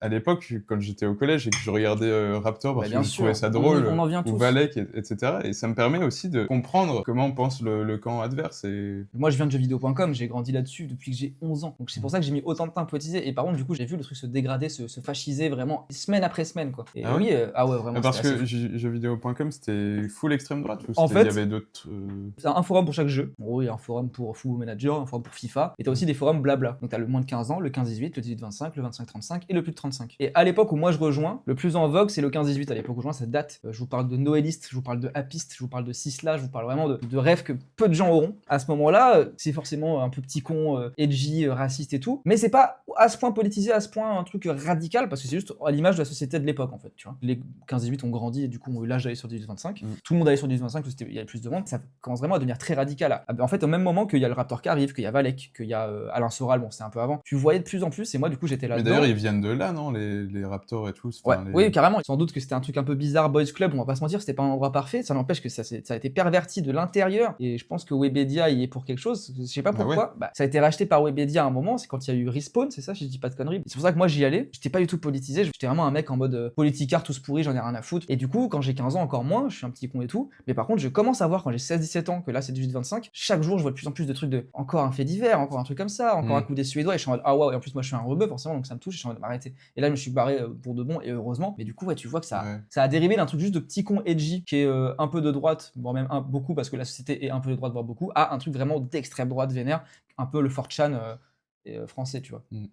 à l'époque, quand j'étais au collège et que je regardais, Raptor Bah, parce que bien je trouvais sûr, ça on drôle, on en vient ou tous. Valek et cetera et ça me permet aussi de comprendre comment pense le camp adverse et Moi, je viens de jeuxvideo.com, j'ai grandi là-dessus depuis que j'ai 11 ans. Donc c'est pour mmh. ça que j'ai mis autant de temps à poétiser et par contre, du coup, j'ai vu le truc se dégrader, se fasciser vraiment semaine après semaine, quoi. Et Ah ouais? oui, ah ouais, vraiment, c'était Parce assez que fou. jeuxvideo.com, c'était full extrême droite ou En il y fait, avait d'autres, c'est un forum pour chaque jeu. En gros, il y a un forum pour Football Manager, un forum pour FIFA, et t'as mmh, aussi des forums blabla. Donc t'as le moins de 15 ans, le 15-18, le 18-25, le 25-35 et le plus de 35. Et à l'époque où moi je rejoins, le plus en vogue, c'est le 15-18. À l'époque où je rejoins, ça date. Je vous parle de Noéliste, je vous parle de Apiste, je vous parle de Sisla, je vous parle vraiment de rêves que peu de gens auront. À ce moment-là, c'est forcément un peu petit con, edgy, raciste et tout, mais c'est pas à ce point politisé, à ce point un truc radical, parce que c'est juste à l'image de la société de l'époque, en fait, tu vois. Les 15-18 ont grandi et du coup ont eu l'âge d'aller sur 18-25. mmh. Tout le monde allait sur 18-25 parce qu'il y avait plus de monde. Ça commence vraiment à devenir très radical. En fait, au même moment qu'il y a le Raptor qui arrive, qu'il y a Valek, qu'il y a Alain Soral, bon, c'est un peu avant. Tu voyais de plus en plus, et moi, du coup, j'étais Mais d'ailleurs, là-dedans. ils viennent de là, non? Les Raptors et tout, Ouais, enfin oui, les carrément. Sans doute que c'était un truc un peu bizarre, boys club, on va pas se mentir, c'était pas un endroit parfait. Ça n'empêche que ça a été perverti de l'intérieur. Et je pense que Webedia y est pour quelque chose. Je sais pas ah ouais? pourquoi. Bah, ça a été racheté par Webedia à un moment. C'est quand il y a eu Respawn, c'est ça, si je dis pas de conneries. C'est pour ça que moi j'y allais. J'étais pas du tout politisé. J'étais vraiment un mec en mode politicard, tous pourris, j'en ai rien à foutre. Et du coup, quand j'ai 15 ans, encore moins, je suis un petit con et tout. Mais par contre, je commence à voir quand j'ai 16-17 ans que là c'est 18-25. Chaque jour, je vois de plus en plus de trucs de encore un fait divers, encore un truc comme ça, encore un Mmh. coup des Suédois. Et je suis en mode ah ouais, et en plus, moi je suis un rebeu forcément, donc ça me touche. Et je suis en mode m'arrêter. Et là, je me suis barré pour de bon, et heureusement. Mais du coup, ouais, tu vois que Ouais. ça a dérivé d'un truc juste de petit con edgy qui est un peu de droite, voire même beaucoup, parce que la société est un peu de droite, voire beaucoup, à un truc vraiment d'extrême droite vénère, un peu le 4chan français, tu vois. Mmh.